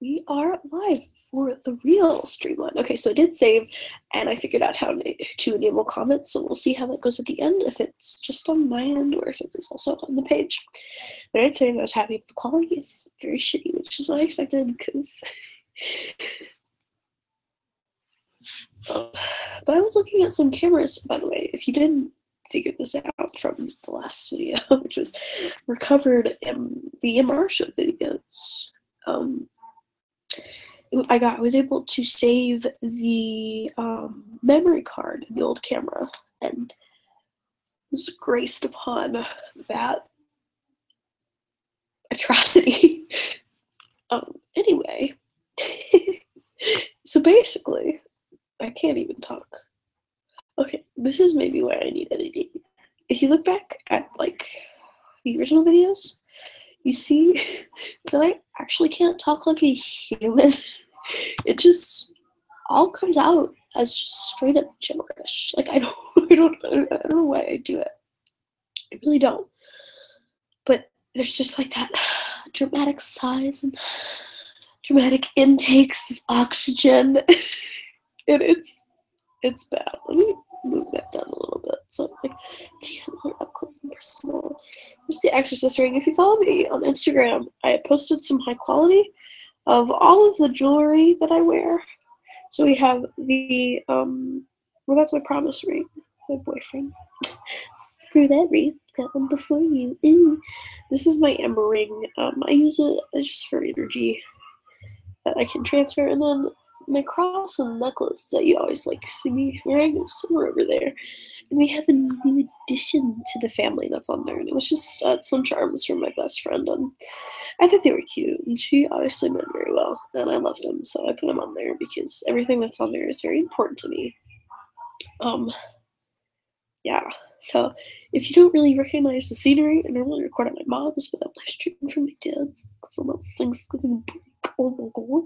We are live for the real streamline. Okay, so it did save, and I figured out how to enable comments, so we'll see how that goes at the end, if it's just on my end or if it was also on the page. But I'd say I was happy with the quality. It's very shitty, which is what I expected, because... but I was looking at some cameras, by the way, if you didn't figure this out from the last video, which was recovered in the MR show videos. I was able to save the memory card in the old camera, and was graced upon that atrocity. Anyway, so basically, I can't even talk. Okay, this is maybe why I need editing. If you look back at like the original videos, you see that I actually can't talk like a human. It just all comes out as just straight up gibberish. Like I don't know why I do it. I really don't. But there's just like that dramatic sighs and dramatic intakes of oxygen, and it's bad. Let me move that down a little bit so I can look up close and personal. There's the Exorcist ring. If you follow me on Instagram, I posted some high quality of all of the jewelry that I wear. So we have the well, that's my promise ring, my boyfriend. Screw that ring. Got one before you. Ooh. This is my ember ring. I use it just for energy that I can transfer, and then my cross and necklace that you always like see me wearing is somewhere over there. And we have a new addition to the family that's on there, and it was just some charms from my best friend, and I thought they were cute, and she obviously meant very well, and I loved them, so I put them on there because everything that's on there is very important to me. Yeah, so if you don't really recognize the scenery, I normally record at my mom's, but I'm live streaming from my dad's because I'm on Thanksgiving break. Oh my god.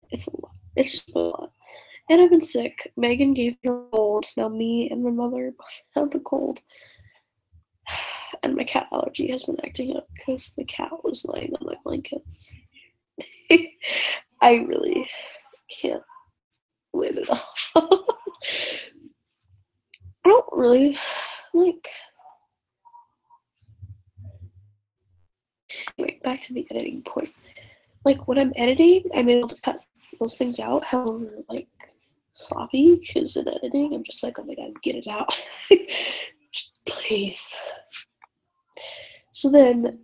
It's a lot. It's just a lot. And I've been sick. Megan gave me a cold. Now me and my mother both have the cold. And my cat allergy has been acting up because the cat was laying on my blankets. I really can't win it all. I don't really like. Anyway, back to the editing point. Like when I'm editing, I'm able to cut those things out. However, like sloppy, because in editing, I'm just like, oh my god, get it out, please. So then,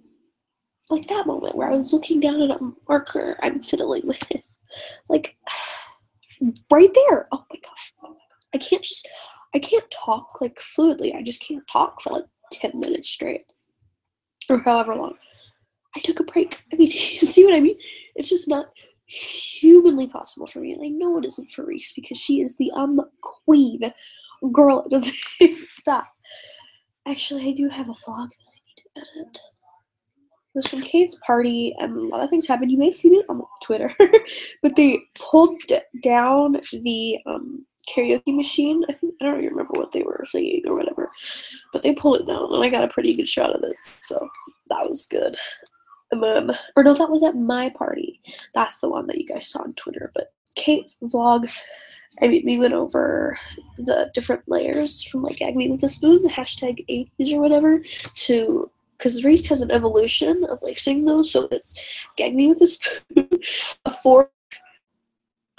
like that moment where I was looking down at a marker I'm fiddling with, like right there. Oh my god, oh my god. I can't talk like fluidly. I just can't talk for like 10 minutes straight, or however long. I took a break. I mean, you see what I mean? It's just not humanly possible for me, and I know it isn't for Reese because she is the queen. Girl, it doesn't stop. Actually, I do have a vlog that I need to edit. It was from Kate's party, and a lot of things happened. You may have seen it on Twitter, but they pulled down the karaoke machine. I don't even remember what they were singing or whatever, but they pulled it down, and I got a pretty good shot of it, so that was good. And then, or no, that was at my party. That's the one that you guys saw on Twitter. But Kate's vlog, I mean, we went over the different layers from like Gag Me with a Spoon, the hashtag 80s or whatever, to, because Reese has an evolution of like singing those, so it's Gag Me with a Spoon, a fork,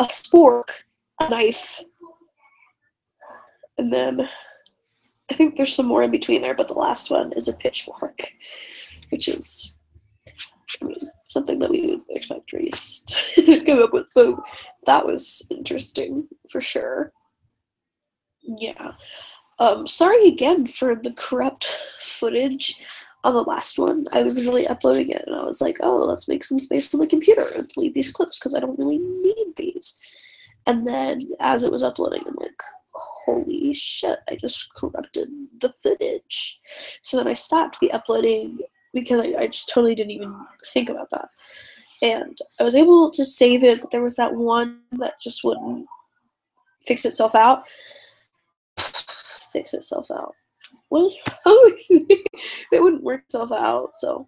a spork, a knife, and then I think there's some more in between there, but the last one is a pitchfork, which is, I mean, something that we would expect Reese to come up with. But that was interesting for sure. Yeah. Sorry again for the corrupt footage on the last one. I was really uploading it, and I was like, oh, let's make some space on the computer and delete these clips because I don't really need these. And then as it was uploading, I'm like, holy shit, I just corrupted the footage. So then I stopped the uploading because I just totally didn't even think about that. And I was able to save it, but there was that one that just wouldn't fix itself out. Fix itself out. What is wrong with me? It wouldn't work itself out, so,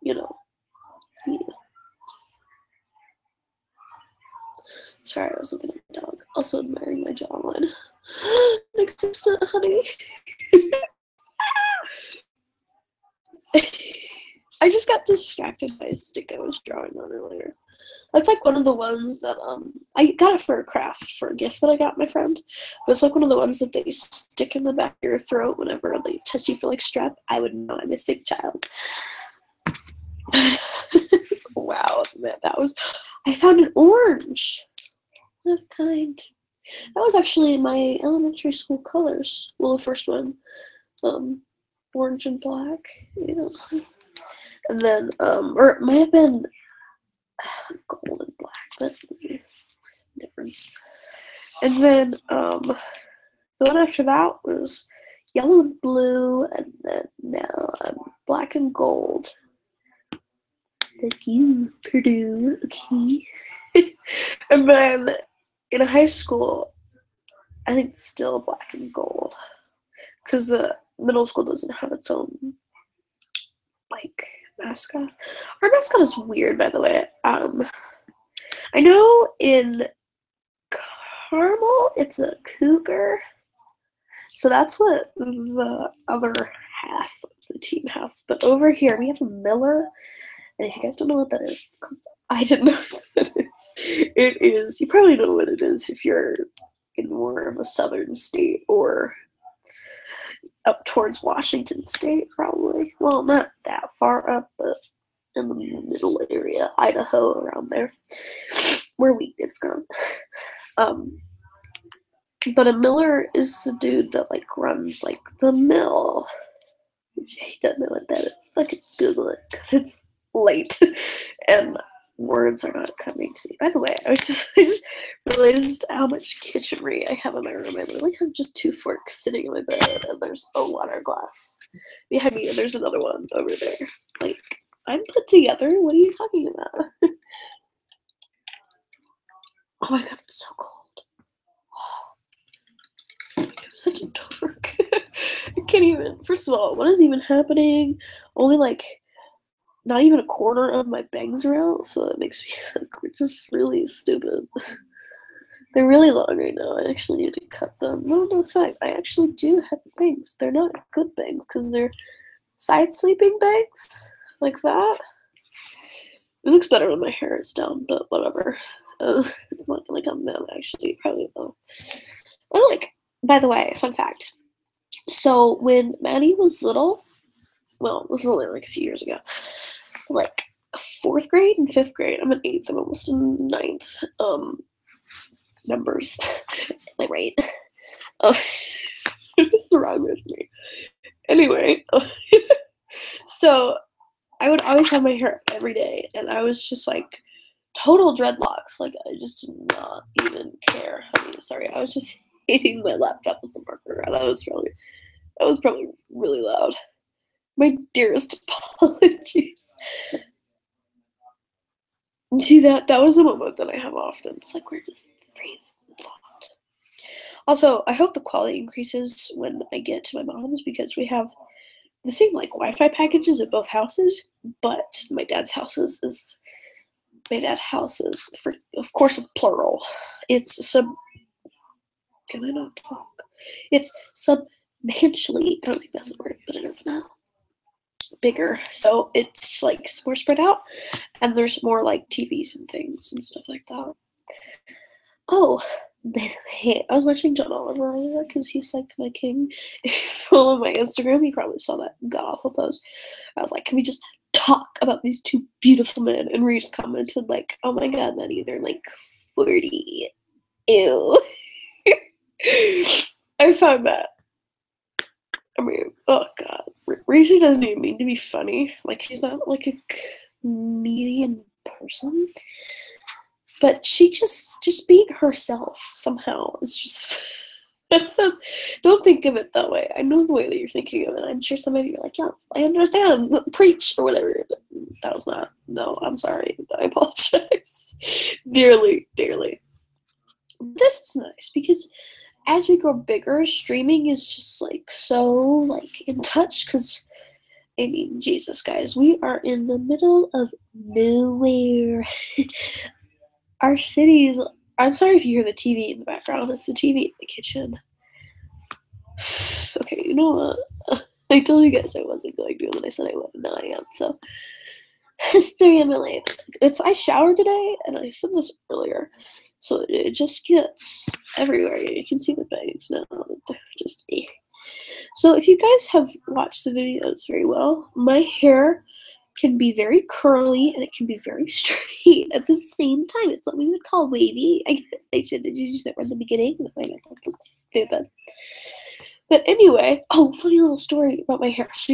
you know. Yeah. Sorry, I was looking at my dog. Also admiring my jawline. Non-existent, honey. I just got distracted by a stick I was drawing on earlier. That's like one of the ones that I got it for a craft for a gift that I got my friend. But it's like one of the ones that they stick in the back of your throat whenever they test you for like strep. I would know I'm a sick child. Wow, man, that was. I found an orange. What kind? That was actually my elementary school colors. Well, the first one, orange and black. Yeah. And then, or it might have been gold and black. But some difference. And then, the one after that was yellow and blue, and then now I'm black and gold. Thank you, Purdue. Okay. And then in high school, I think it's still black and gold, because the middle school doesn't have its own like mascot. Our mascot is weird, by the way. I know in Carmel it's a cougar, so that's what the other half of the team has. But over here we have a Miller, and if you guys don't know what that is, I didn't know what that is. It is. You probably know what it is if you're in more of a southern state or up towards Washington State, probably. Well, not that far up, but in the middle area, Idaho, around there, where wheat is grown. But a miller is the dude that like runs like the mill. If you don't know what that is, fucking Google it because it's late and words are not coming to me. By the way, I just realized how much kitchenry I have in my room. I literally have just 2 forks sitting in my bed, and there's a water glass behind me, and there's another one over there. Like, I'm put together. What are you talking about? Oh my god, it's so cold. I'm such a dork. I can't even. First of all, what is even happening? Only like not even a quarter of my bangs are out, so it makes me like we're just really stupid. They're really long right now. I actually need to cut them. No fact, I actually do have bangs. They're not good bangs because they're side sweeping bangs like that. It looks better when my hair is down, but whatever. It's not gonna come down actually, probably though. And like, by the way, fun fact. So when Maddie was little, well, it was only like a few years ago, like 4th grade and 5th grade. I'm in 8th. I'm almost in 9th. Numbers. Am I right? What's wrong with me? Anyway, so I would always have my hair up every day, and I was just like total dreadlocks. Like I just did not even care. Sorry, I was just hitting my laptop with the marker. That was probably really loud. My dearest apologies. See, that was a moment that I have often. It's like we're just free thought. Also, I hope the quality increases when I get to my mom's because we have the same like Wi-Fi packages at both houses, but my dad's house is for, of course, plural. It's can I not talk? It's substantially, I don't think that's a word, but it is now, bigger. So it's like more spread out, and there's more like TVs and things and stuff like that. Oh, by the way, I was watching John Oliver earlier because he's like my king. If you follow my Instagram, you probably saw that god awful post. I was like, can we just talk about these 2 beautiful men? And Reese commented like, oh my god, Maddie, they're like 40. Ew. I found that. I mean, oh god. Reese doesn't even mean to be funny. Like, she's not like a comedian person. But she just being herself somehow is just that sounds. Don't think of it that way. I know the way that you're thinking of it. I'm sure some of you are like, yes, I understand. Preach or whatever. That was not. No, I'm sorry. I apologize dearly. This is nice because as we grow bigger, streaming is just like so like in touch. Because I mean, Jesus, guys, we are in the middle of nowhere. Our cities I'm sorry if you hear the TV in the background. It's the TV in the kitchen. Okay, you know what? I told you guys I wasn't going to, and then I said I would, and now I am. So it's 3 a.m. LA. I showered today, and I said this earlier. So it just gets everywhere. You can see the bangs now. They're just So if you guys have watched the videos very well, my hair can be very curly and it can be very straight at the same time. It's what we would call wavy. I guess I should have used that in the beginning. That looks stupid. But anyway, oh, funny little story about my hair. So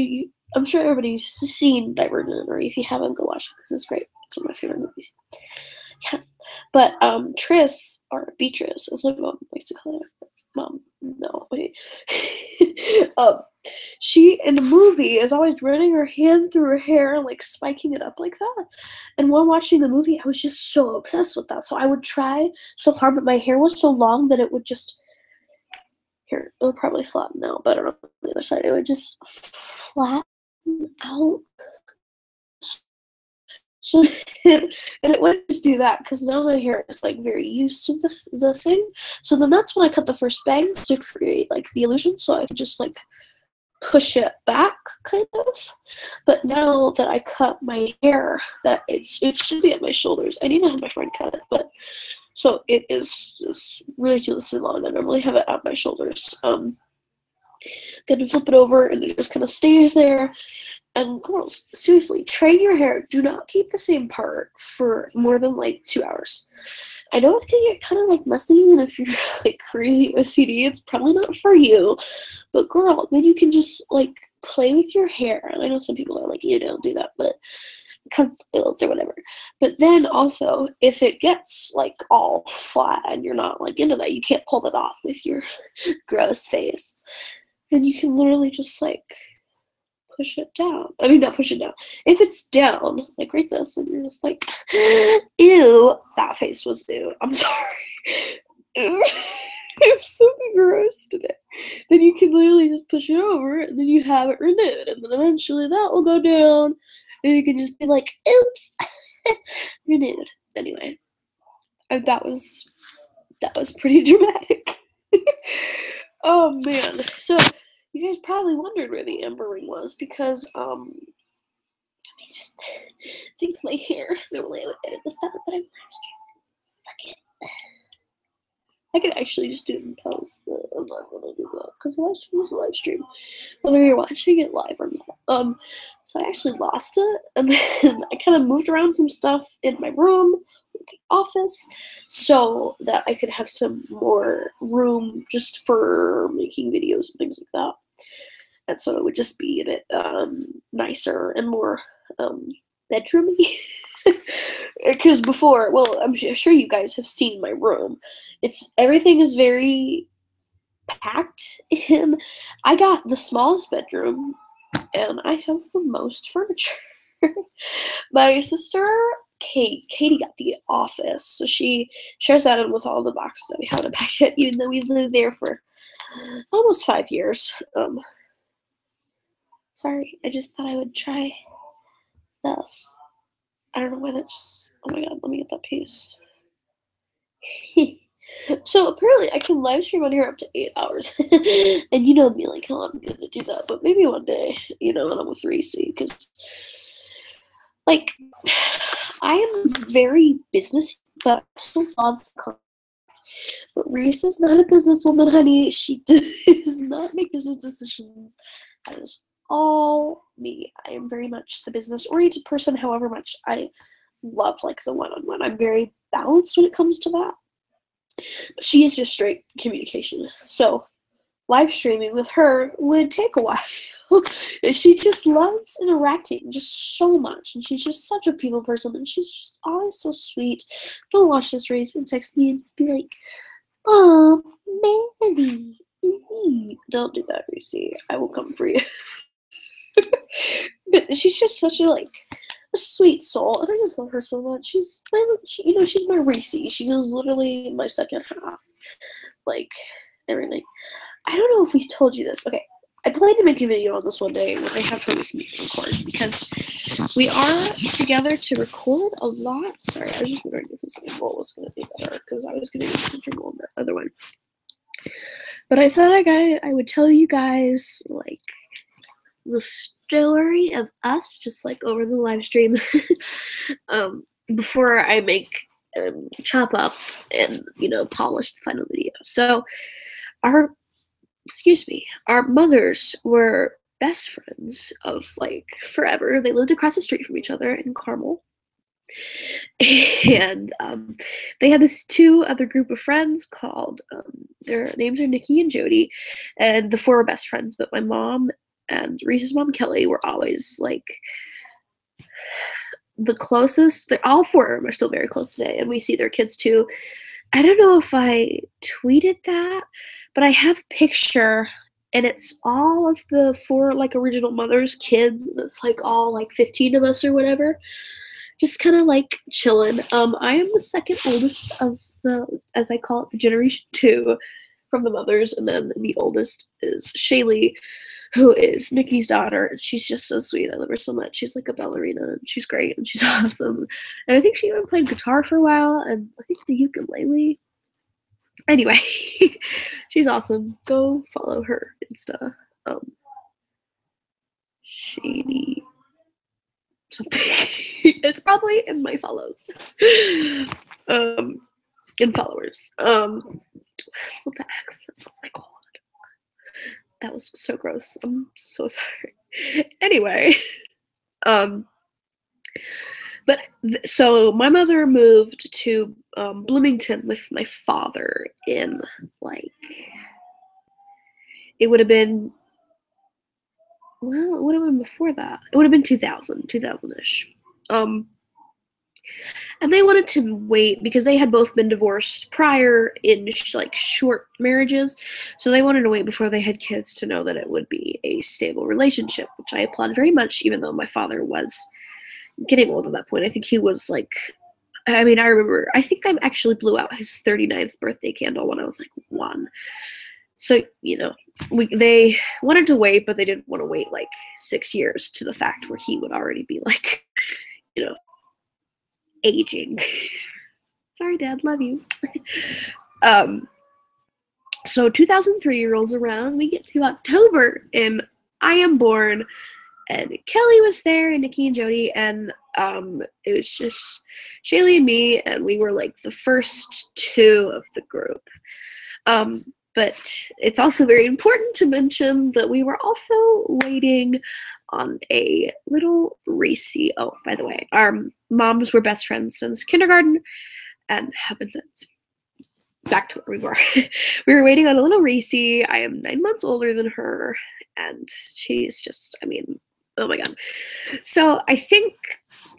I'm sure everybody's seen Divergent, or if you haven't, go watch it because it's great. It's one of my favorite movies. Yes. But Tris, or Beatrice, as my mom likes to call her. Mom, no, wait. She, in the movie, is always running her hand through her hair and, like, spiking it up like that. And while watching the movie, I was just so obsessed with that. So I would try so hard, but my hair was so long that it would just, here, it'll probably flatten out better on the other side. It would just flatten out. So, and it wouldn't just do that, because now my hair is, like, very used to this thing. So then that's when I cut the first bangs to create, like, the illusion, so I could just, like, push it back, kind of. But now that I cut my hair, that it should be at my shoulders. I need to have my friend cut it, but so it is just ridiculously long. I normally have it at my shoulders. Gonna flip it over, and it just kind of stays there. And girls, seriously, train your hair. Do not keep the same part for more than like 2 hours. I know it can get kind of like messy, and if you're like crazy OCD, it's probably not for you. But girl, then you can just like play with your hair. And I know some people are like, you don't do that, but because or whatever. But then also, if it gets like all flat and you're not like into that, you can't pull it off with your gross face. Then you can literally just like push it down. I mean, not push it down. If it's down, like right this, and you're just like, ew, that face was ew. I'm sorry. Ew. I'm so gross today. Then you can literally just push it over, and then you have it renewed, and then eventually that will go down, and you can just be like, oops, renewed. Anyway, that was pretty dramatic. Oh man. So you guys probably wondered where the amber ring was, because let me just fix my hair. Normally I would edit this out, but I'm live streaming. Fuck it. I could actually just do it in post, but I'm not gonna do that because the live stream is a live stream, whether you're watching it live or not. So I actually lost it, and then I kind of moved around some stuff in my room, the office, so that I could have some more room just for making videos and things like that. And so it would just be a bit nicer and more bedroomy. Because before, well, I'm sure you guys have seen my room. Everything is very packed in. I got the smallest bedroom, and I have the most furniture. My sister, Katie got the office, so she shares that in with all the boxes that we haven't packed yet, even though we've lived there for almost 5 years. Sorry, I just thought I would try this. I don't know why that just, oh my god, let me get that piece. So apparently I can live stream on here up to 8 hours. And you know me, like, hell, I'm gonna do that. But maybe one day, you know, when I'm with Reese, because, like, I am very businessy, but I also love content. But Reese is not a businesswoman, honey. She does not make business decisions. That is all me. I am very much the business-oriented person, however much I love, like, the one-on-one. I'm very balanced when it comes to that. But she is just straight communication. So live streaming with her would take a while. And she just loves interacting just so much. And she's just such a people person. And she's just always so sweet. Don't watch this race and text me and be like, oh, Mandy. Don't do that, Reese. I will come for you. But she's just such a sweet soul, and I just love her so much. She's my Reese. She is literally my second half, like every night. I don't know if we've told you this. Okay, I plan to make a video on this one day when I have time with me to record, because we are together to record a lot. Sorry, I was just wondering if this angle was going to be better, because I was going to be comfortable on the other one. But I thought I would tell you guys, like, the story of us, just like over the live stream, before I make chop up and, you know, polish the final video. So our mothers were best friends of like forever. They lived across the street from each other in Carmel. And they had this two other group of friends called, their names are Nikki and Jody, and the four were best friends, but my mom and Reese's mom, Kelly, were always like the closest. All four of them are still very close today, and we see their kids too. I don't know if I tweeted that, but I have a picture, and it's all of the four like original mothers' kids, and it's like all like 15 of us or whatever, just kind of like chilling. I am the second oldest of the, as I call it, the generation 2 from the mothers, and then the oldest is Shaylee, who is Nikki's daughter. She's just so sweet. I love her so much. She's like a ballerina, and she's great, and she's awesome. And I think she even played guitar for a while, and I think the ukulele. Anyway, she's awesome. Go follow her Insta. Shady something. It's probably in my follows. In followers. What the accent? Oh my god. That was so gross. I'm so sorry. Anyway, but so my mother moved to Bloomington with my father in like, it would have been, well, it would have been before that. It would have been 2000-ish. And they wanted to wait because they had both been divorced prior in like short marriages. So they wanted to wait before they had kids to know that it would be a stable relationship, which I applaud very much, even though my father was getting old at that point. I think he was like, I mean, I remember, I think I actually blew out his 39th birthday candle when I was like 1. So, you know, they wanted to wait, but they didn't want to wait like 6 years to the fact where he would already be like, you know, aging. Sorry, Dad, love you. So 2003 rolls around, we get to October, and I am born, and Kelly was there, and Nikki and Jody, and it was just Shaylee and me, and we were like the first 2 of the group. But it's also very important to mention that we were also waiting on a little Reese. Oh, by the way, our moms were best friends since kindergarten and have been since. Back to where we were. We were waiting on a little Reese. I am 9 months older than her, and she's just, I mean, oh my god. So I think,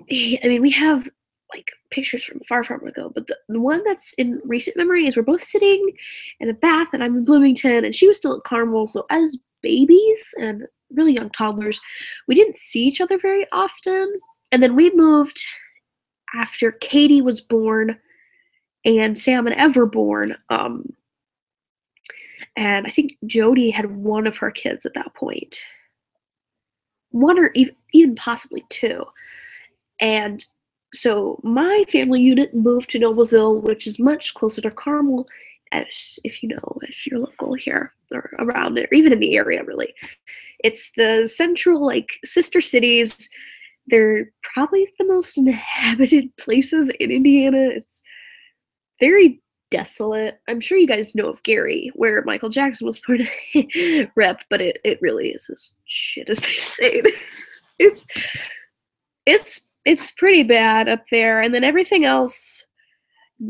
I mean, we have like pictures from far ago, but the one that's in recent memory is we're both sitting in a bath, and I'm in Bloomington, and she was still at Carmel. So as babies and really young toddlers, we didn't see each other very often. And then we moved after Katie was born and Sam and Ever born. And I think Jody had one of her kids at that point. One or even possibly 2. And so my family unit moved to Noblesville, which is much closer to Carmel, as if you know, if you're local here or around it, or even in the area, really. It's the central, like, sister cities. They're probably the most inhabited places in Indiana. It's very desolate. I'm sure you guys know of Gary, where Michael Jackson was put rep, but it really is as shit as they say. It's pretty bad up there, and then everything else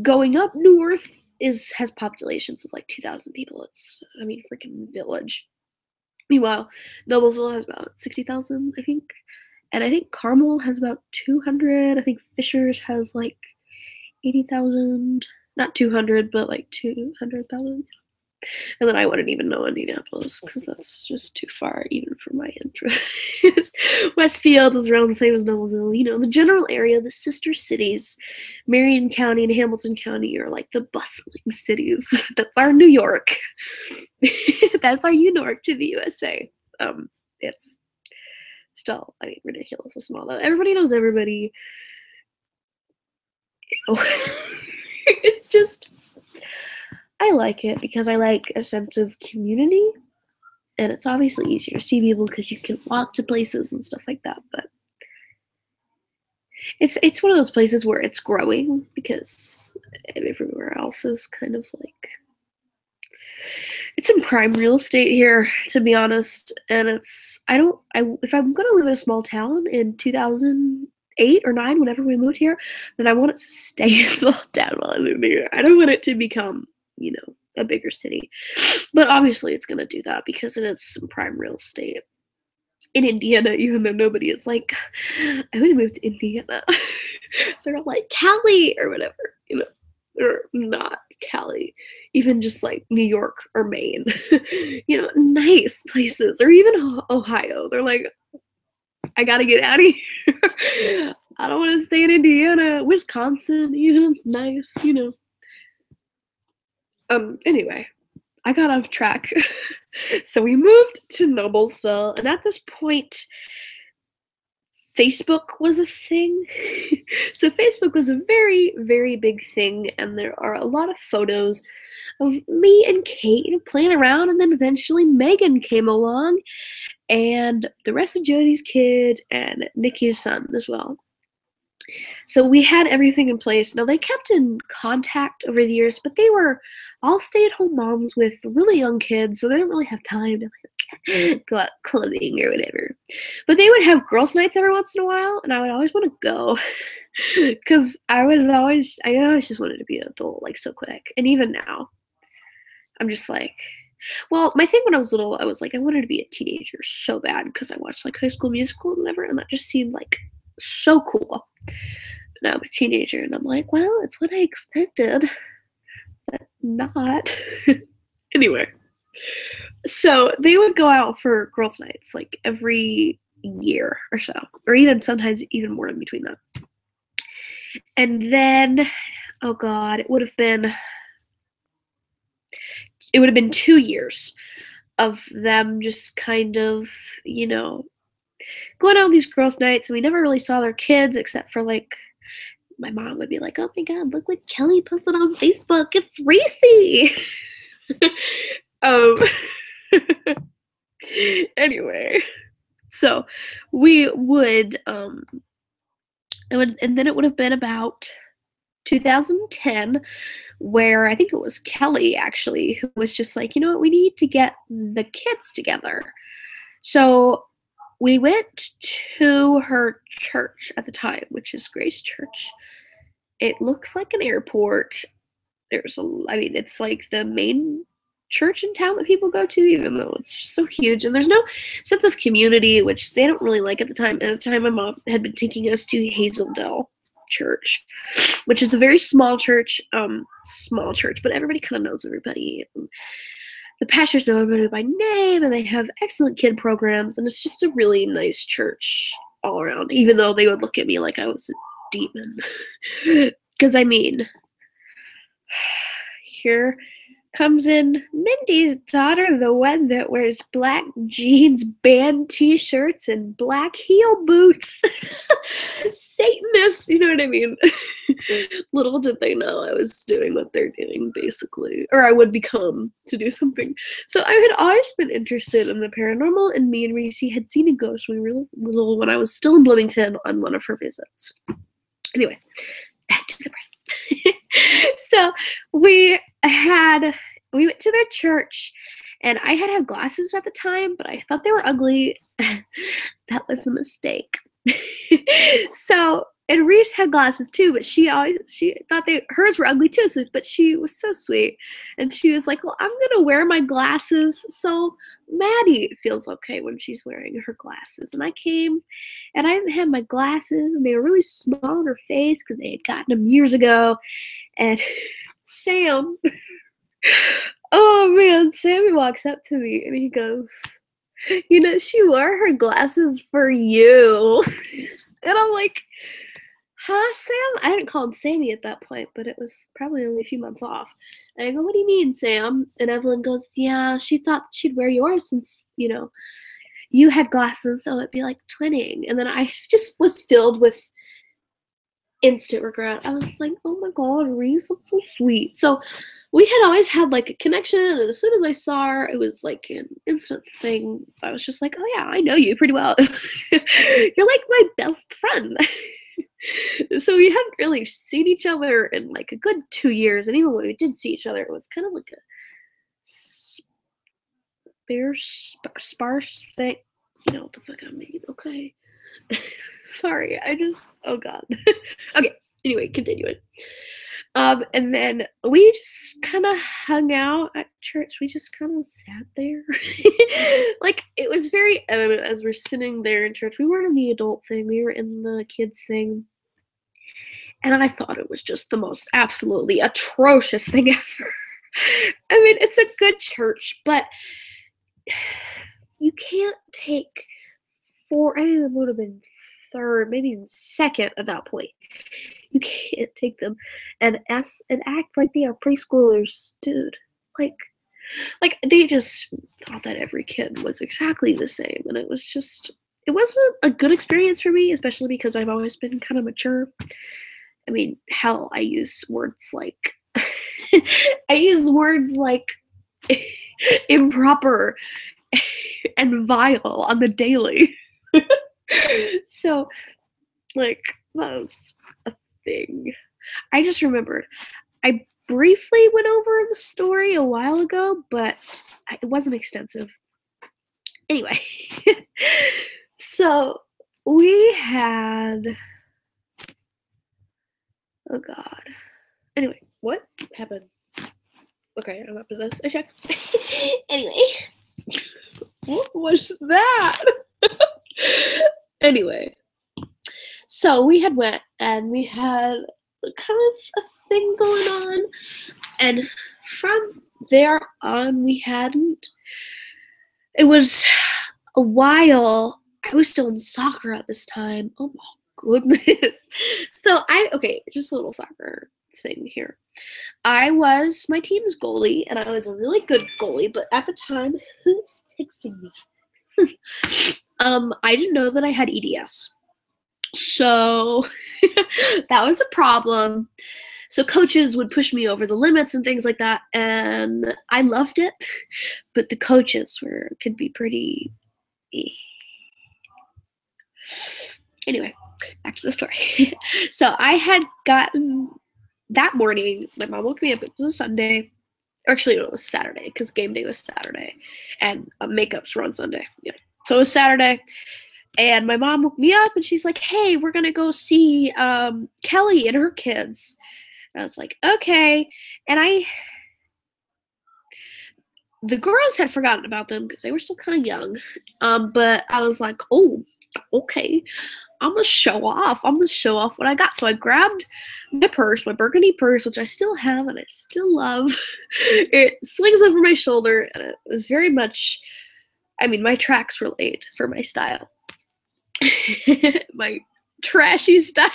going up north has populations of like 2,000 people. It's, I mean, freaking village. Meanwhile, Noblesville has about 60,000, I think, and I think Carmel has about 200. I think Fishers has like 80,000, not 200, but like 200,000. And then I wouldn't even know Indianapolis because that's just too far even for my interest. Westfield is around the same as Noblesville. You know, the general area, the sister cities, Marion County and Hamilton County are like the bustling cities. That's our New York. That's our New York to the USA. It's still, I mean, ridiculously small though. Everybody knows everybody. It's just, I like it because I like a sense of community, and it's obviously easier to see people because you can walk to places and stuff like that. But it's one of those places where it's growing because everywhere else is kind of like, it's in prime real estate here, to be honest. And it's, if I'm gonna live in a small town in 2008 or 9, whenever we moved here, then I want it to stay a small town while I live here. I don't want it to become, a bigger city. But obviously it's gonna do that because it is some prime real estate in Indiana, even though nobody is like, I want to move to Indiana. They're all like Cali or whatever, or not Cali, even just like New York or Maine, nice places, or even Ohio. They're like, I gotta get out of here. I don't want to stay in Indiana. Wisconsin, it's nice, Anyway, I got off track. So we moved to Noblesville, and at this point, Facebook was a thing. So Facebook was a very, very big thing, and there are a lot of photos of me and Kate playing around, and then eventually Megan came along, and the rest of Jody's kids, and Nikki's son as well. So we had everything in place. Now, they kept in contact over the years, but they were all stay-at-home moms with really young kids, so they didn't really have time to go out clubbing or whatever. But they would have girls' nights every once in a while, and I would always want to go because I always just wanted to be an adult, like, so quick. And even now, I'm just like, well, my thing when I was little, I was like, I wanted to be a teenager so bad because I watched, like, High School Musical and whatever, and that just seemed, like, so cool. Now I'm a teenager, and I'm like, well, it's what I expected, but not. Anyway, so they would go out for girls' nights, like, every year or so, or even sometimes even more in between that. And then, oh God, it would have been 2 years of them just kind of, going out on these girls' nights, and we never really saw their kids except for, like, my mom would be like, oh my God, look what Kelly posted on Facebook. It's Reese. Anyway, so we would, and then it would have been about 2010 where I think it was Kelly actually who was just like, you know what, we need to get the kids together. So we went to her church at the time, which is Grace Church. It looks like an airport. It's like the main church in town that people go to, even though it's just so huge. And there's no sense of community, which they don't really like at the time. At the time, my mom had been taking us to Hazeldale Church, which is a very small church, but everybody kind of knows everybody. The pastors know everybody by name, and they have excellent kid programs, and it's just a really nice church all around, even though they would look at me like I was a demon. Because, here comes in Mindy's daughter, the one that wears black jeans, band t-shirts, and black heel boots. Satanist, you know what I mean? Little did they know I was doing what they're doing, basically. Or I would become to do something. So I had always been interested in the paranormal, and me and Reese had seen a ghost when we were little, when I was still in Bloomington on one of her visits. Anyway, back to the breath. So we went to their church, and I had glasses at the time, but I thought they were ugly. That was a mistake. So, and Reese had glasses too, but she thought hers were ugly too. So, but she was so sweet, and she was like, "Well, I'm gonna wear my glasses so Maddie feels okay when she's wearing her glasses." And I came, and I didn't have my glasses, and they were really small on her face because they had gotten them years ago. And Sam, oh man, Sammy walks up to me and he goes, she wore her glasses for you. And I'm like, huh, Sam? I didn't call him Sammy at that point, but it was probably only a few months off. And I go, what do you mean, Sam? And Evelyn goes, yeah, she thought she'd wear yours since, you had glasses, so it'd be like twinning. And then I just was filled with instant regret. I was like, oh my god, Reese looks so sweet. So we had always had like a connection, and as soon as I saw her, it was like an instant thing. I was just like, oh yeah, I know you pretty well. You're like my best friend. So we hadn't really seen each other in like a good 2 years, and even when we did see each other, it was kind of like a sparse thing. You know what the fuck I mean, okay? Sorry, oh god. Okay, anyway, continuing. And then we just kind of hung out at church. We just kind of sat there. Like, it was very evident as we're sitting there in church. We weren't in the adult thing, we were in the kids thing. And I thought it was just the most absolutely atrocious thing ever. I mean, it's a good church, but you can't take it would have been third, maybe even second at that point. You can't take them and act like they are preschoolers, dude. Like they just thought that every kid was exactly the same, and it wasn't a good experience for me, especially because I've always been kind of mature. I mean, hell, I use words like improper and vile on the daily. So, like, that was a thing. I just remembered. I briefly went over the story a while ago, but it wasn't extensive. Anyway, so we had. Oh god. Anyway, what happened? Okay, I'm not possessed. I checked. Anyway, what was that? Anyway, so we had went and we had kind of a thing going on, and from there on we hadn't. It was a while. I was still in soccer at this time. Oh my goodness. So just a little soccer thing here. I was my team's goalie, and I was a really good goalie, but at the time, who's texting me? I didn't know that I had EDS. So that was a problem. So coaches would push me over the limits and things like that, and I loved it, but the coaches could be pretty. Anyway, back to the story. So I had gotten that morning, my mom woke me up. It was a Sunday. Actually, no, it was Saturday because game day was Saturday, and makeups were on Sunday. Yeah, so it was Saturday, and my mom woke me up, and she's like, "Hey, we're gonna go see Kelly and her kids." And I was like, "Okay," and the girls had forgotten about them because they were still kind of young, but I was like, "Oh, okay." I'm gonna show off what I got. So I grabbed my purse, my burgundy purse, which I still have and I still love. It slings over my shoulder, and it was very much, I mean, my tracks were laid for my style. My trashy style.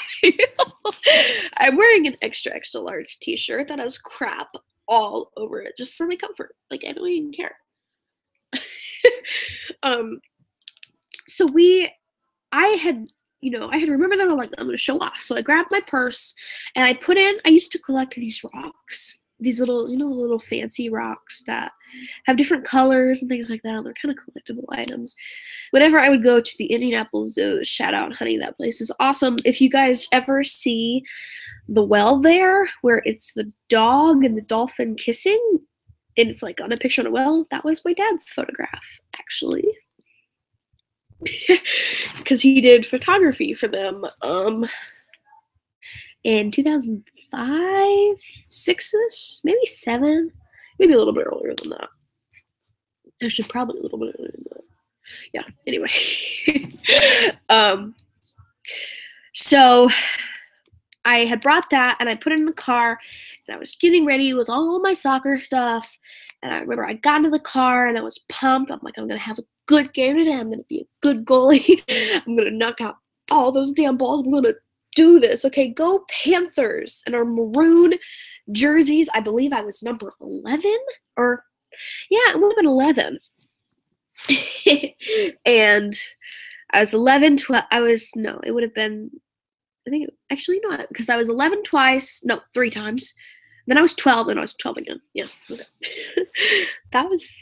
I'm wearing an extra, extra large t-shirt that has crap all over it just for my comfort. Like, I don't even care. So I had remembered that I'm going to show off. So I grabbed my purse and I used to collect these rocks, these little, little fancy rocks that have different colors and things like that. And they're kind of collectible items. Whenever I would go to the Indianapolis Zoo, shout out, honey, that place is awesome. If you guys ever see the well there, where it's the dog and the dolphin kissing, and it's like on a picture on a well, that was my dad's photograph, actually. Because he did photography for them in 2005, 6-ish, maybe 7, maybe a little bit earlier than that. Actually, probably a little bit earlier than that. Yeah, anyway. So I had brought that, and I put it in the car, and I was getting ready with all of my soccer stuff, and I remember I got into the car, and I was pumped. I'm like, I'm going to have a good game today. I'm going to be a good goalie. I'm going to knock out all those damn balls. I'm going to do this. Okay, go Panthers. And our maroon jerseys, I believe I was number 11, it would have been 11. And I was 11, 12, it would have been, I think, actually not, because I was 11 twice, no, 3 times. Then I was 12, and I was 12 again. Yeah, okay. That was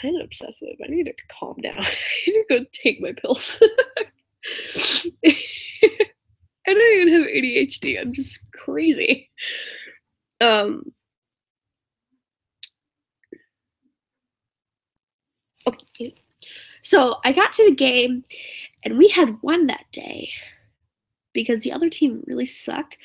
kind of obsessive. I need to calm down. I need to go take my pills. I don't even have ADHD. I'm just crazy. Okay. So I got to the game, and we had won that day because the other team really sucked.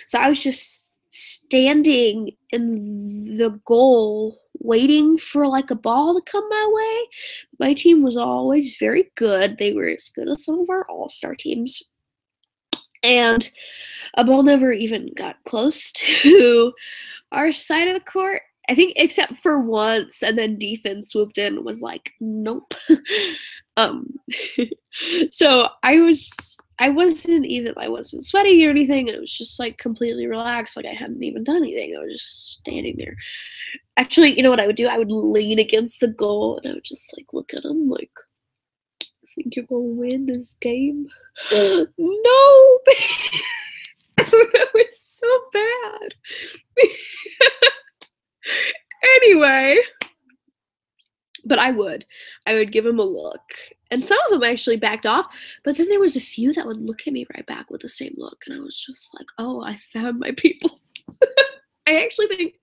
So I was just standing in the goal waiting for like a ball to come my way. My team was always very good. They were as good as some of our all-star teams. And a ball never even got close to our side of the court. I think except for once, and then defense swooped in and was like, nope. um so I wasn't sweaty or anything. It was just like completely relaxed, like I hadn't even done anything. I was just standing there. Actually, you know what I would do? I would lean against the goal and I would just like look at him like, think you're gonna win this game? No. That was so bad. Anyway, but I would give him a look, and some of them actually backed off, but then there was a few that would look at me right back with the same look, and I was just like, oh, I found my people. I actually think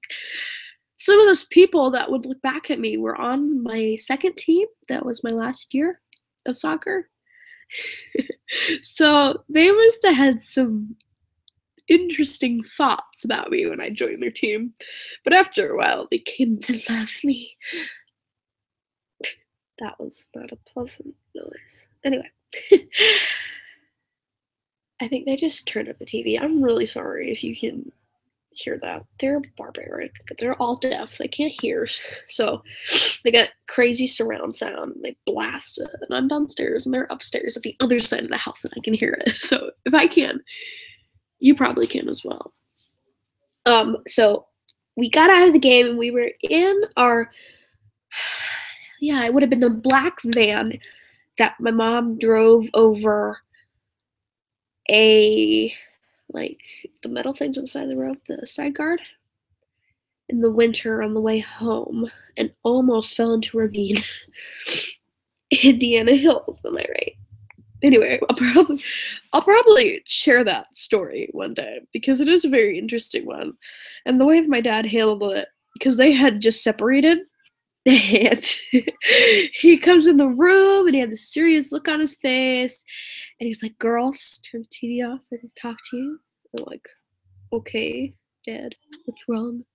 some of those people that would look back at me were on my second team. That was my last year of soccer. So they must have had some interesting thoughts about me when I joined their team, but after a while they came to love me. That was not a pleasant noise. Anyway, I think they just turned up the TV. I'm really sorry if you can hear that. They're barbaric. They're all deaf. They can't hear. So they got crazy surround sound. They blast it. And I'm downstairs and they're upstairs at the other side of the house and I can hear it. So if I can, you probably can as well. So we got out of the game and we were in our, yeah, it would have been the black van that my mom drove over like the metal things on the side of the road, the side guard, in the winter on the way home, and almost fell into a ravine. Indiana Hills, am I right? Anyway, I'll probably share that story one day because it is a very interesting one, and the way that my dad handled it, because they had just separated. And he comes in the room and he had this serious look on his face and he's like, girls, turn the TV off, I can talk to you. I'm like, okay, Dad, what's wrong?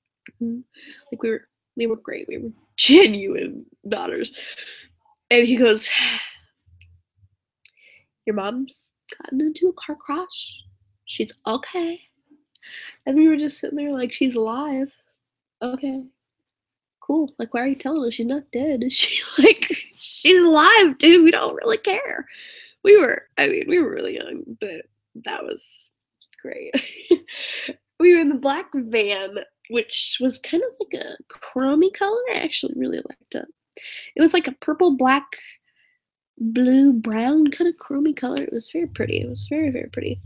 Like we were great, we were genuine daughters. And he goes, your mom's gotten into a car crash, she's okay. And we were just sitting there like, she's alive. Okay, cool. Like, why are you telling us she's not dead? She's alive, dude. We don't really care. We were really young, but that was great. We were in the black van, which was kind of like a chromey color. I actually really liked it. It was like a purple, black, blue, brown kind of chromey color. It was very pretty. It was very, very pretty.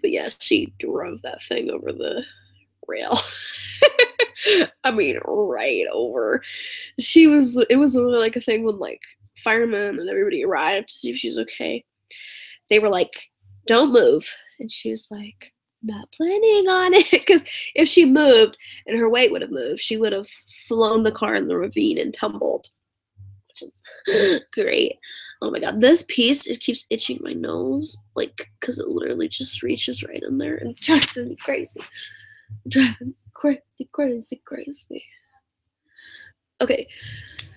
But yeah, she drove that thing over the rail. I mean, right over. It was really like a thing when like firemen and everybody arrived to see if she was okay. They were like, don't move. And she was like, not planning on it. Because if she moved and her weight would have moved, she would have flown the car in the ravine and tumbled. Great. Oh my god, this piece, it keeps itching my nose, like, because it literally just reaches right in there and driving me crazy. Driving crazy. Okay,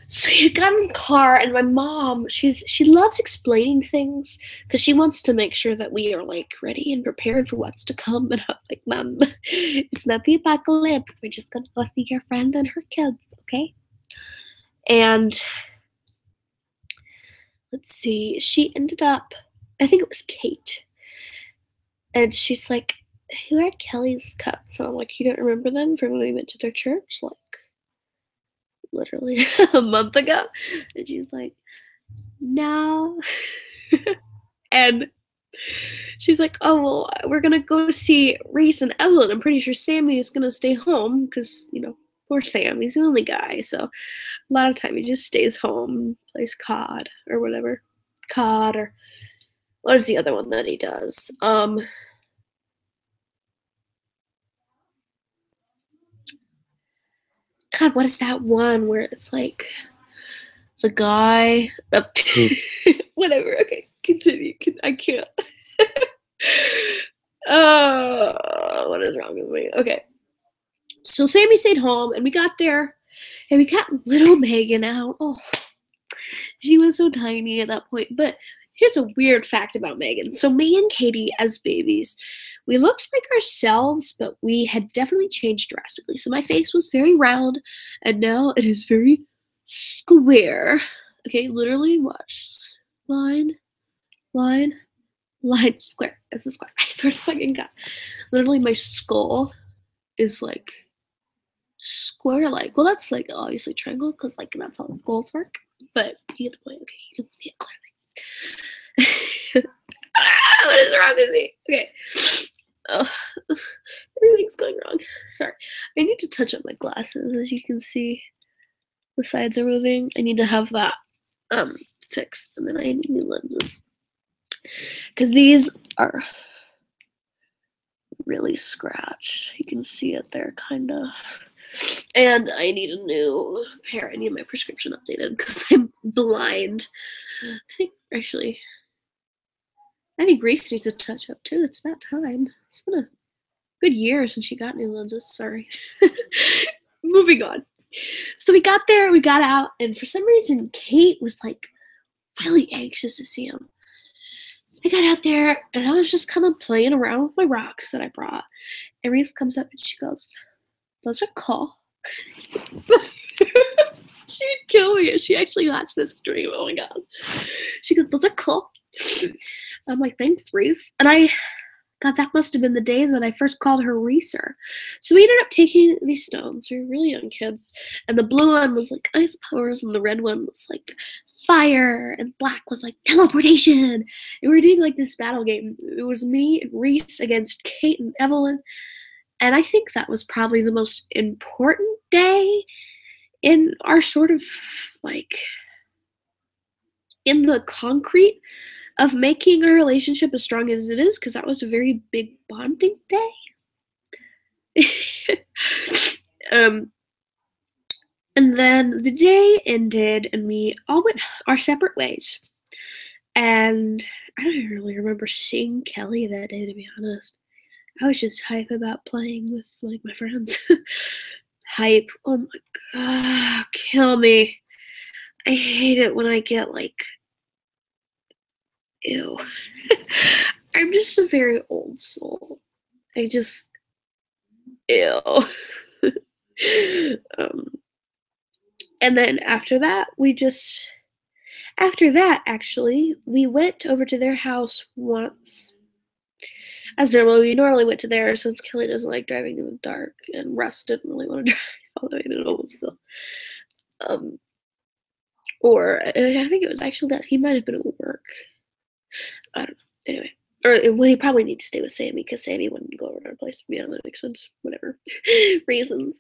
so you got in the car, and my mom, she loves explaining things because she wants to make sure that we are like ready and prepared for what's to come. And I'm like, Mom, it's not the apocalypse. We're just gonna go see your friend and her kids, okay? And let's see, she ended up, I think it was Kate, and she's like, who are Kelly's cups? And I'm like, you don't remember them from when we went to their church? Like, literally a month ago. And she's like, no. And she's like, oh, well, we're going to go see Reese and Evelyn. I'm pretty sure Sammy is going to stay home because, poor Sam. He's the only guy. So a lot of time he just stays home, plays COD or whatever. COD or what is the other one that he does? God, what is that one where it's like the guy? Whatever. Okay, continue. I can't. What is wrong with me? Okay. So Sammy stayed home, and we got there, and we got little Megan out. Oh, she was so tiny at that point. But here's a weird fact about Megan. So me and Katie, as babies, we looked like ourselves, but we had definitely changed drastically. So my face was very round, and now it is very square. Okay, literally watch. Line, square. It's a square. I swear to fucking God. Literally, my skull is like square like. Well, that's like obviously triangle because like that's how skulls work. But you get the point. Okay, you can see it clearly. What is wrong with me? Okay. Oh, everything's going wrong. Sorry. I need to touch up my glasses. As you can see, the sides are moving. I need to have that fixed, and then I need new lenses because these are really scratched. You can see it there, kind of. And I need a new pair. I need my prescription updated because I'm blind. I think Grace needs a touch up too. It's about time. It's been a good year since she got new lenses. Sorry. Moving on. So we got there, we got out, and for some reason, Kate was like really anxious to see him. I got out there, and I was just kind of playing around with my rocks that I brought. And Reese comes up and she goes, "Those are cool." She'd kill me if she actually watched this stream. Oh my God. She goes, "Those are cool." I'm like, "Thanks, Reese." And God, that must have been the day that I first called her Reeser. So we ended up taking these stones. We were really young kids. And the blue one was like ice powers, and the red one was like fire, and black was like teleportation. And we were doing like this battle game. It was me and Reese against Kate and Evelyn. And I think that was probably the most important day in our sort of like in the concrete of making a relationship as strong as it is, because that was a very big bonding day. And then the day ended and we all went our separate ways. And I don't even really remember seeing Kelly that day, to be honest. I was just hype about playing with like my friends. Hype. Oh my God, kill me. I hate it when I get like, ew. I'm just a very old soul. I just, ew. And then after that, actually, we went over to their house once. As normal, we normally went to theirs since Kelly doesn't like driving in the dark, and Russ didn't really want to drive all the way to Noblesville. Or I think it was actually that he might have been at work. I don't know. Anyway. Or well, he probably need to stay with Sammy because Sammy wouldn't go over to our place. Yeah, that makes sense. Whatever. Reasons.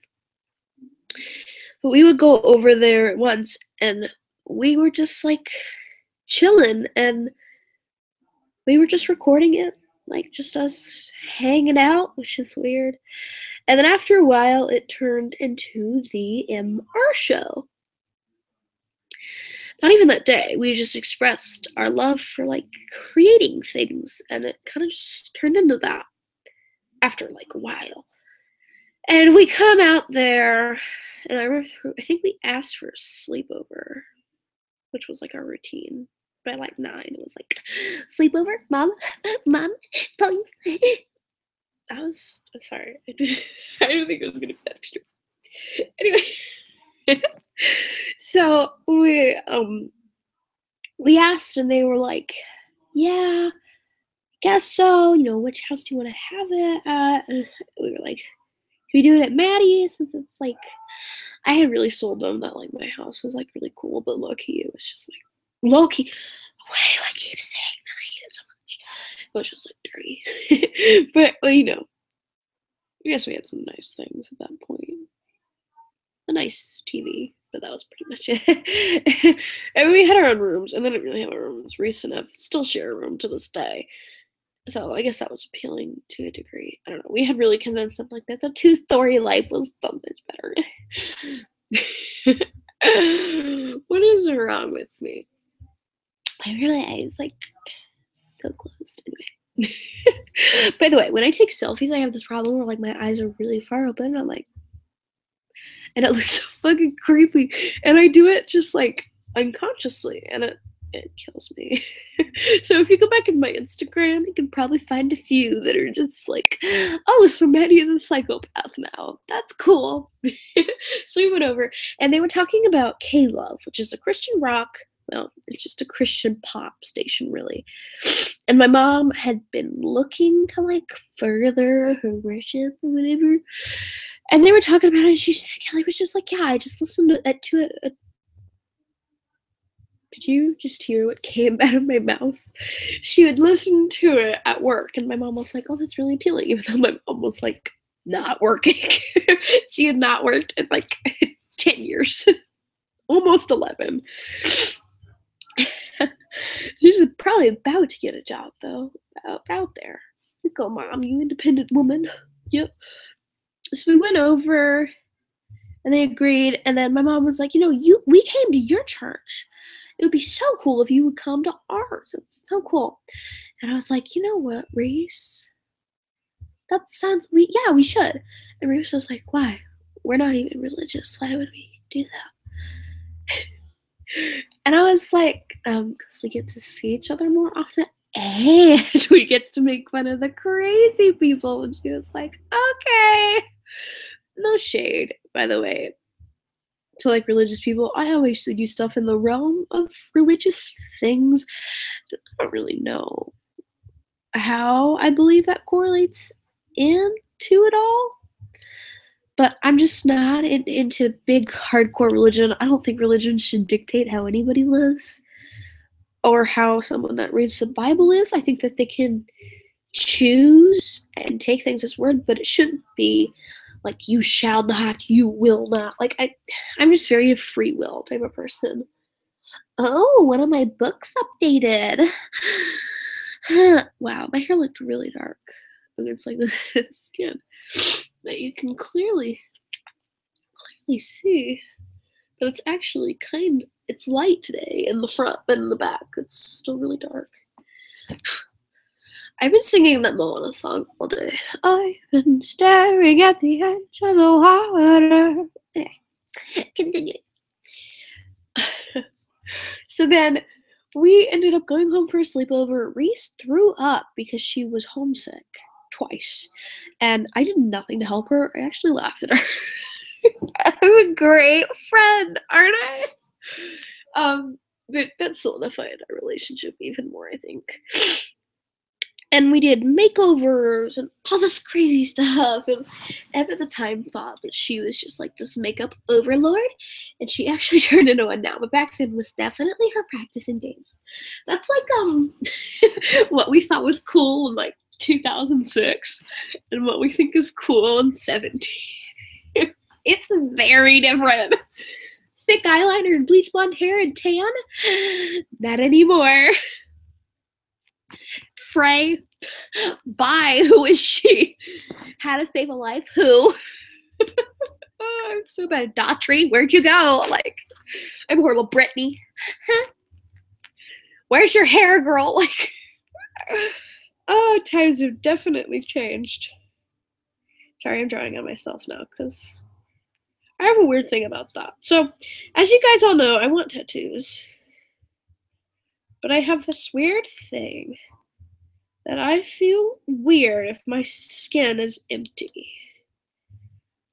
But we would go over there once, and we were just like chilling, and we were just recording it, like just us hanging out, which is weird. And then after a while, it turned into the MR show. Not even that day. We just expressed our love for like creating things, and it kind of just turned into that after like a while. And we come out there, and I think we asked for a sleepover, which was like our routine. By like 9, it was like, "Sleepover, mom, please." I'm sorry. I didn't think it was gonna be that extreme. Anyway, so we asked, and they were like, "Yeah, I guess so. Which house do you want to have it at?" And we were like, "Can we do it at Maddie's since it's like I had really sold them that like my house was like really cool, but low key it was just like low key. Why do I keep saying that I hate it so much? It was just like dirty. But well, you know, I guess we had some nice things at that point. A nice TV, but that was pretty much it. And we had our own rooms, and then didn't really have our rooms. Reese and I still share a room to this day. So I guess that was appealing to a degree. I don't know. We had really convinced them like that the 2-story life was so much better. What is wrong with me? I realize like so closed anyway. By the way, when I take selfies, I have this problem where like my eyes are really far open. And I'm like, and it looks so fucking creepy. And I do it just like unconsciously, and it kills me. So if you go back in my Instagram, you can probably find a few that are just like, oh, so Maddie is a psychopath now. That's cool. So we went over, and they were talking about K-Love, which is a Christian rock. Well, it's just a Christian pop station, really. And my mom had been looking to like further her worship or whatever. And they were talking about it, and Kelly was just like, yeah, I just listened to it. Did you just hear what came out of my mouth? She would listen to it at work, and my mom was like, oh, that's really appealing, even though my mom was like not working. She had not worked in like 10 years, almost 11. She's probably about to get a job, though, out there. You go, Mom, you independent woman. Yep. So we went over, and they agreed, and then my mom was like, we came to your church. It would be so cool if you would come to ours. It's so cool. And I was like, you know what, Reese? That sounds, we should. And Reese was like, why? We're not even religious. Why would we do that? And I was like, because we get to see each other more often, and we get to make fun of the crazy people. And she was like, okay. No shade, by the way, to like religious people. I always do stuff in the realm of religious things. I don't really know how I believe that correlates into it all. But I'm just not into big hardcore religion. I don't think religion should dictate how anybody lives or how someone that reads the Bible lives. I think that they can choose and take things as word, but it shouldn't be like you shall not, you will not. Like I'm just very free will type of person. Oh, one of my books updated. Wow, my hair looked really dark against like this skin. But you can clearly see that it's actually it's light today in the front, but in the back it's still really dark. I've been singing that Moana song all day. I've been staring at the edge of the water. Okay, continue. So then we ended up going home for a sleepover. Reese threw up because she was homesick twice. And I did nothing to help her. I actually laughed at her. I'm a great friend, aren't I? But that solidified our relationship even more, I think. And we did makeovers and all this crazy stuff. And Ev at the time thought that she was just like this makeup overlord. And she actually turned into one now. But back then was definitely her practicing days. That's like what we thought was cool in like 2006. And what we think is cool in 17. It's very different. Thick eyeliner and bleach blonde hair and tan? Not anymore. Frey, bye. Who is she? How to Save a Life? Who? Oh, I'm so bad. Daughtry, where'd you go? Like, I'm horrible. Brittany. Where's your hair, girl? Like, oh, times have definitely changed. Sorry, I'm drawing on myself now because I have a weird thing about that. So, as you guys all know, I want tattoos. But I have this weird thing that I feel weird if my skin is empty.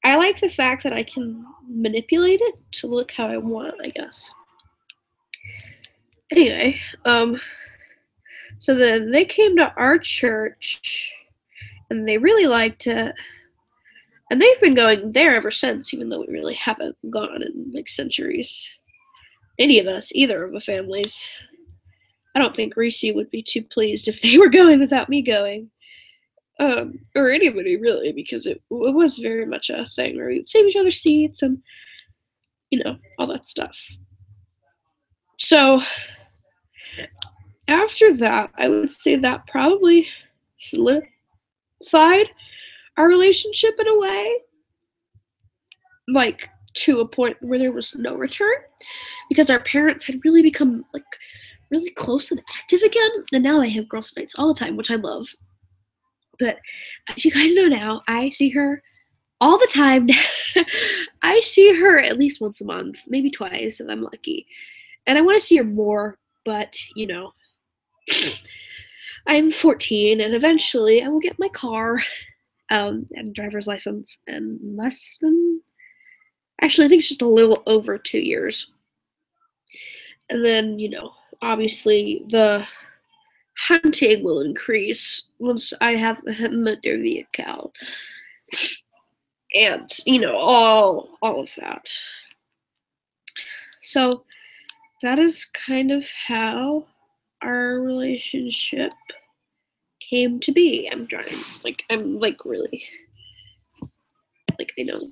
I like the fact that I can manipulate it to look how I want, I guess. Anyway, so then they came to our church, and they really liked it. And they've been going there ever since, even though we really haven't gone in like centuries. Any of us, either of the families. I don't think Reese would be too pleased if they were going without me going. Or anybody really, because it was very much a thing where we would save each other seats and, all that stuff. So after that, I would say that probably solidified our relationship in a way, like to a point where there was no return, because our parents had really become like really close and active again, and now they have girls' nights all the time, which I love. But as you guys know now, I see her all the time. I see her at least once a month, maybe twice if I'm lucky. And I want to see her more, but I'm 14 and eventually I will get my car and driver's license in less than, actually, I think it's just a little over 2 years. And then, obviously the hunting will increase once I have a motor vehicle. And, all of that. So that is kind of how our relationship came to be. I'm really, I know,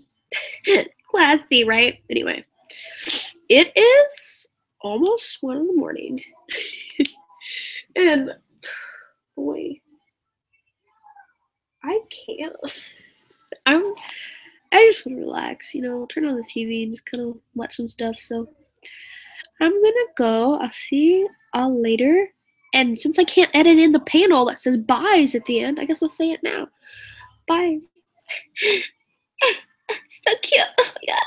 classy, right? Anyway, it is almost 1 in the morning. And boy, I can't. I just want to relax, turn on the TV and just kind of watch some stuff. So I'm gonna go. I'll see y'all later. And since I can't edit in the panel that says buys at the end, I guess I'll say it now. Bye. So cute. Oh my god.